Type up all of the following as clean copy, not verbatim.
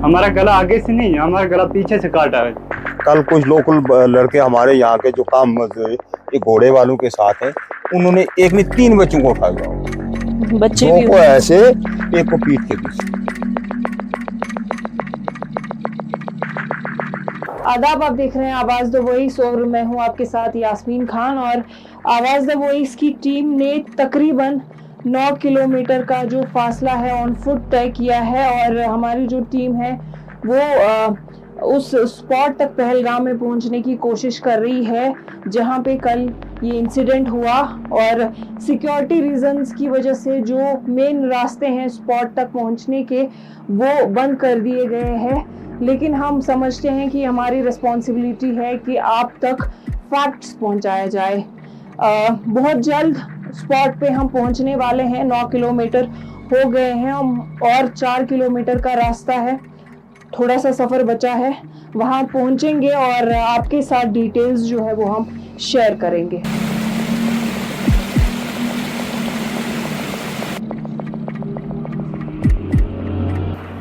हमारा गला आगे से नहीं, हमारा गला पीछे से काटा है। कल कुछ लोकल लड़के हमारे यहाँ के जो काम ये घोड़े वालों के साथ हैं, उन्होंने एक ने 3 बच्चों को उठाया, बच्चे दो भी को ऐसे, एक को पीठ के पीछे। आदाब, आप देख रहे हैं आवाज द वॉइस और मैं हूं आपके साथ यास्मीन खान। और आवाज द वॉइस की टीम ने तकरीबन 9 किलोमीटर का जो फासला है ऑन फुट तय किया है और हमारी जो टीम है वो उस स्पॉट तक पहलगाम में पहुंचने की कोशिश कर रही है जहां पे कल ये इंसिडेंट हुआ। और सिक्योरिटी रीजंस की वजह से जो मेन रास्ते हैं स्पॉट तक पहुंचने के वो बंद कर दिए गए हैं, लेकिन हम समझते हैं कि हमारी रिस्पॉन्सिबिलिटी है कि आप तक फैक्ट्स पहुंचाया जाए। बहुत जल्द स्पॉट पे हम पहुंचने वाले हैं। 9 किलोमीटर हो गए हैं और 4 किलोमीटर का रास्ता है, थोड़ा सा सफ़र बचा है। वहां पहुंचेंगे और आपके साथ डिटेल्स जो है वो हम शेयर करेंगे।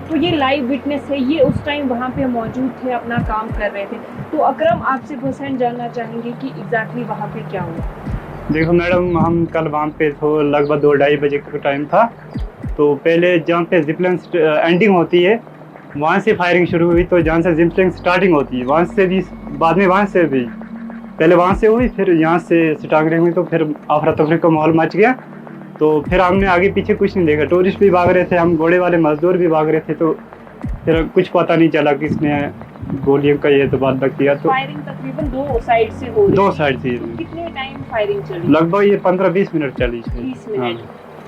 तो ये लाइव विटनेस है, ये उस टाइम वहाँ पे मौजूद थे, अपना काम कर रहे थे। तो अकरम, आपसे पर्सन जानना चाहेंगे कि एग्जैक्टली वहाँ पे क्या हुआ। देखो मैडम, हम कल वहाँ पे तो लगभग 2-2:30 बजे का टाइम था। तो पहले जहाँ पे जिपलाइन एंडिंग होती है वहाँ से फायरिंग शुरू हुई, तो जहाँ से जिपलाइन स्टार्टिंग होती है वहाँ से भी, बाद में वहाँ से भी, पहले वहाँ से हुई, फिर यहाँ से स्टार्टिंग हुई। तो फिर अफरा तफरी का माहौल मच गया। तो फिर हमने आगे पीछे कुछ नहीं देखा, टूरिस्ट भी भाग रहे थे, हम घोड़े वाले मजदूर भी भाग रहे थे। तो फिर कुछ पता नहीं चला किसने गोलियों का ये तो बात किया। तो फायरिंग तकरीबन 2 साइड से हो रही है। 2 साइड से। कितने टाइम फायरिंग चली? लगभग ये 15-20 मिनट चली। 20 मिनट।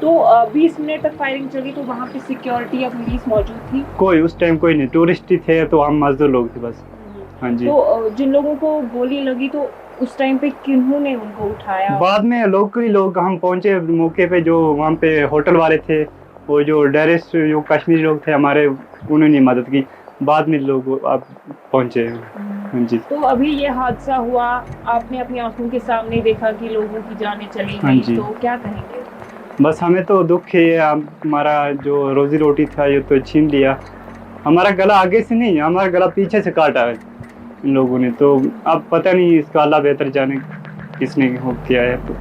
तो 20 मिनट तक फायरिंग चली। तो वहाँ पे सिक्योरिटी या पुलिस मौजूद थी? कोई उस टाइम कोई नहीं, टूरिस्ट ही थे, तो हम मजदूर लोग थे बस। हाँ जी। तो जिन लोगों को गोली लगी तो उस टाइम पे किन्होंने उनको उठाया? बाद में लोकली लोग, हम पहुंचे मौके पे, जो वहाँ पे होटल वाले थे, वो जो डेरिस्ट जो कश्मीरी लोग थे हमारे, उन्होंने मदद की। बाद में लोग आप पहुंचे। हाँ जी। तो अभी ये हादसा हुआ, आपने अपनी आंखों के सामने देखा कि लोगों की जानें चली हाँ गई, जी। तो क्या कहेंगे? बस हमें तो दुख है, हमारा जो रोजी रोटी था ये तो छीन लिया। हमारा गला आगे से नहीं, हमारा गला पीछे से काटा है इन लोगों ने। तो अब पता नहीं, इसका अल्लाह बेहतर जाने किसने हो किया है। तो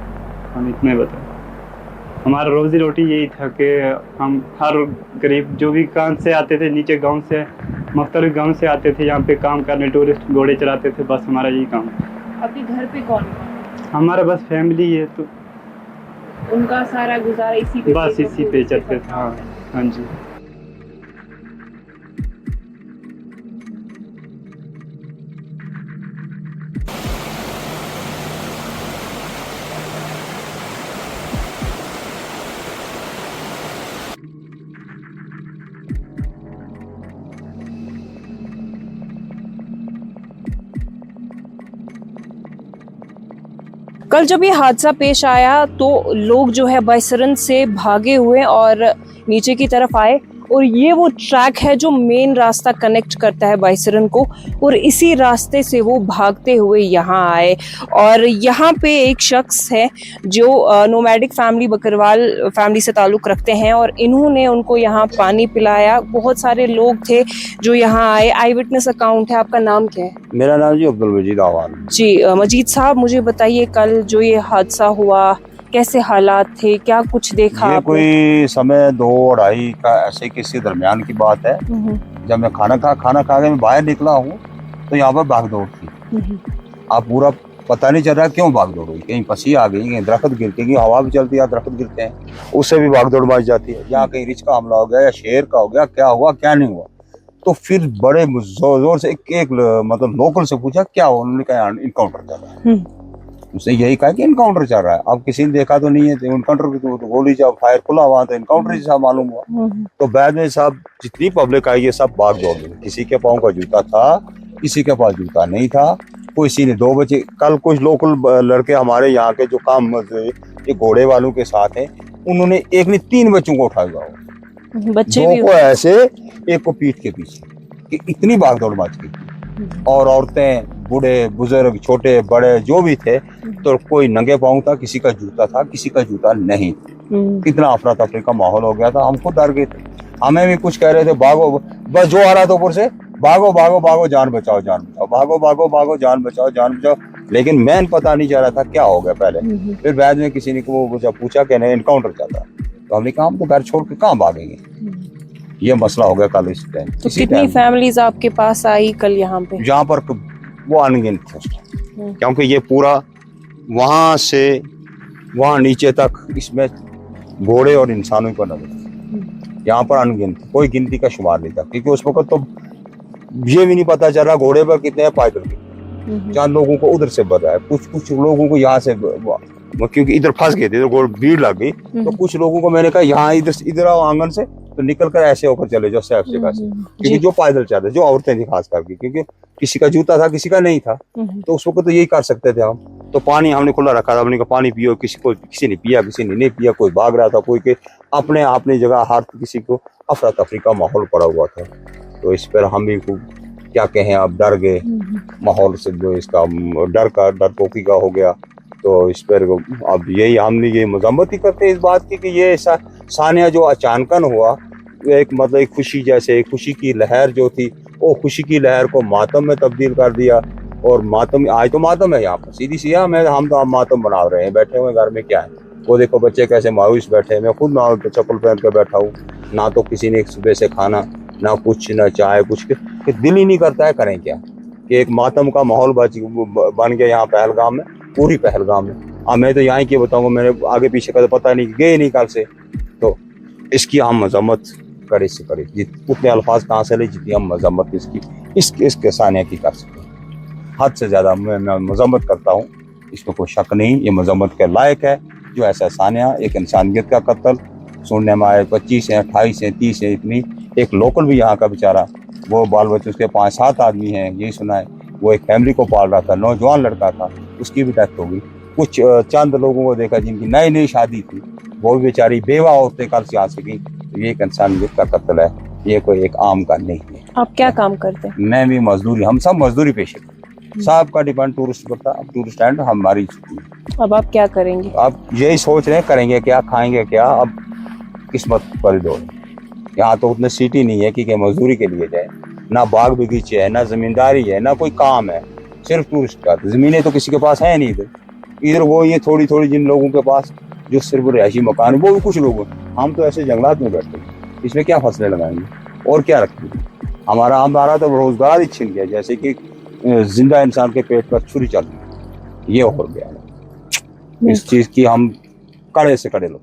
हम इतने बताएं, हमारा रोजी रोटी यही था कि हम हर गरीब जो भी काम से आते थे, नीचे गांव से, मुख्तलिफ गांव से आते थे यहाँ पे काम करने, टूरिस्ट घोड़े चलाते थे, बस हमारा यही काम। आपके घर पे कौन? हमारा बस फैमिली है, तो उनका सारा गुजारा इसी पे, बस इसी पे चलते थे। हाँ हाँ जी। कल जब ये हादसा पेश आया तो लोग जो है बायसरन से भागे हुए और नीचे की तरफ आए, और ये वो ट्रैक है जो मेन रास्ता कनेक्ट करता है बायसरन को, और इसी रास्ते से वो भागते हुए यहाँ आए। और यहाँ पे एक शख्स है जो नोमैडिक फैमिली, बकरवाल फैमिली से ताल्लुक़ रखते हैं, और इन्होंने उनको यहाँ पानी पिलाया। बहुत सारे लोग थे जो यहाँ आए। आई विटनेस अकाउंट है। आपका नाम क्या है? मेरा नाम जी अब्दुल मजीद आवाल जी। मजीद साहब, मुझे बताइए कल जो ये हादसा हुआ, कैसे हालात थे, क्या कुछ देखा ये आपने? कोई समय 2-2:30 का ऐसे किसी दरमियान की बात है। जब मैं खाना खा के मैं बाहर निकला हूँ तो यहाँ पर भाग दौड़ थी। आप पूरा पता नहीं चल रहा क्यों भाग दौड़ हुई, कहीं पसी आ गई, कहीं दरख्त गिर गई, हवा भी चलती है, दरख्त गिरते हैं, उससे भी भाग दौड़ मच जाती है। यहाँ कहीं रिछ का हमला हो गया या शेर का हो गया, क्या हुआ क्या नहीं हुआ। तो फिर बड़े जोर जोर से एक मतलब लोकल से पूछा क्या हुआ, उन्होंने कहा इनकाउंटर चल रहा है। उसने यही कहा कि इनकाउंटर चल रहा है। अब किसी ने देखा तो नहीं है, तो इनकाउंटर की तो गोली जब फायर खुला हुआ तो इनकाउंटर जैसा मालूम हुआ। तो बाद में सब जितनी पब्लिक आई है सब भाग दौड़ गई। किसी के पाँव का जूता था, किसी के पास जूता नहीं था, किसी ने 2 बजे। कल कुछ लोकल लड़के हमारे यहाँ के जो काम ये घोड़े वालों के साथ हैं, उन्होंने एक ने 3 बच्चों को उठाया, बच्चे 2 को ऐसे, एक को पीठ के पीछे, कि इतनी भागदौड़ मच गई। और औरतें, बूढ़े बुजुर्ग, छोटे बड़े जो भी थे, तो कोई नंगे पाँव था, किसी का जूता था, किसी का जूता नहीं। इतना अफरा तफरी का माहौल हो गया था, हम खुद डर गए थे। हमें भी कुछ कह रहे थे भागो, बस जो आ रहा था ऊपर से भागो भागो भागो जान बचाओ जान बचाओ, भागो भागो भागो जान बचाओ जान बचाओ। लेकिन मैन पता नहीं चल रहा था क्या हो गया पहले। फिर बाद में किसी ने को जब पूछा कि नहीं एनकाउंटर चल रहा, तो हमने कहा हम तो घर छोड़ के कहाँ भागेंगे। ये मसला हो गया कल इस टाइम। तो कितनी फैमिलीज आपके पास आई कल यहाँ पे? यहाँ पर वो अनगिनत थे उस टाइम, क्योंकि ये पूरा वहां से वहां नीचे तक इसमें घोड़े और इंसानों पर नजर थी। यहाँ पर अनगिनत, कोई गिनती का शुमार नहीं था, क्योंकि उस वक्त तो ये भी नहीं पता चल रहा घोड़े पर कितने हैं, पैदल कितने। चार लोगों को उधर से बचा है, कुछ लोगों को यहाँ से, क्योंकि इधर फंस गए थे, इधर भीड़ लग गई, तो कुछ लोगों को मैंने कहा यहाँ इधर आओ आंगन से, तो निकल कर ऐसे होकर चले जाओ सेफ जगह से, क्योंकि जो पैदल चल रहे, जो औरतें थी खास करके, क्योंकि किसी का जूता था किसी का नहीं था, तो उस वक्त तो यही कर सकते थे हम। तो पानी हमने खुला रखा था, हमने कहा पानी पियो, किसी ने पिया किसी ने नहीं पिया, कोई भाग रहा था, कोई के अपने जगह, हर किसी को अफरा तफरी का माहौल पड़ा हुआ था। तो इस पर हम भी खूब क्या कहें, अब डर गए माहौल से, जो इसका डरपोकी का हो गया। तो इस पर अब यही हमने ये मजम्मत ही करते हैं इस बात की कि ये ऐसा सानिया जो अचानकन हुआ, एक मतलब एक खुशी, जैसे खुशी की लहर जो थी, वो खुशी की लहर को मातम में तब्दील कर दिया। और मातम, आज तो मातम है यहाँ पर, सीधी सी हम तो मातम बना रहे हैं, बैठे हुए घर में, क्या है वो देखो बच्चे कैसे मायूस बैठे हैं। मैं खुद ना चप्पल पहन कर बैठा हूँ, ना तो किसी ने सुबह से खाना, ना कुछ, ना चाय, कुछ कि दिल ही नहीं करता है करें क्या, कि एक मातम का माहौल बन गया यहाँ पहलगाम में, पूरी पहलगाम में। अब मैं तो यहाँ की बताऊंगा, मैंने आगे पीछे का तो पता नहीं, गए नहीं कल से। तो इसकी हम मजम्मत कड़ी से कड़ी, उतने अल्फाज कहाँ से ले जितनी हम मजम्मत इसके सानिया की कर सकते हैं। हद से ज़्यादा मैं मजम्मत करता हूँ, इसमें कोई शक नहीं, ये मजम्मत के लायक है। जो ऐसा सानिया, एक इंसानियत का कत्ल सुनने में आए, 25 हैं 28 हैं 30 हैं, इतनी। एक लोकल भी यहाँ का बेचारा, वो बाल बच्चे उसके 5-7 आदमी हैं, यही सुना है। वो एक फैमिली को पाल रहा था, नौजवान लड़का था, उसकी भी डेथ हो गई। कुछ चंद लोगों को देखा जिनकी नई शादी थी, वो भी बेचारी बेवा औरतें कल से आ सकी। तो ये एक इंसानियत का कत्ल है, ये कोई एक आम का नहीं है। आप क्या काम करते हैं? मैं भी मजदूरी, हम सब मजदूरी पेशे साहब का डिपेंड टूरिस्ट पर था। अब टूरिस्ट एंड हमारी छुट्टी। अब आप क्या करेंगे? अब यही सोच रहे हैं करेंगे क्या, खाएंगे क्या, अब किस्मत पर दो। यहाँ तो उतने सिटी नहीं है कि मजदूरी के लिए जाए, ना बाग बगीचे है, ना जमींदारी है, ना कोई काम है, सिर्फ टूरिस्ट का। जमीनें तो किसी के पास है नहीं इधर वो ये थोड़ी थोड़ी जिन लोगों के पास जो सिर्फ रिहायशी मकान है, वो भी कुछ लोग। हम तो ऐसे जंगलात में बैठते हैं, इसमें क्या फसलें लगाएंगे और क्या रखेंगे। हमारा तो रोजगार ही छिन गया, जैसे कि जिंदा इंसान के पेट पर छुरी चल रही, ये हो गया। इस चीज की हम कड़े से कड़े लोग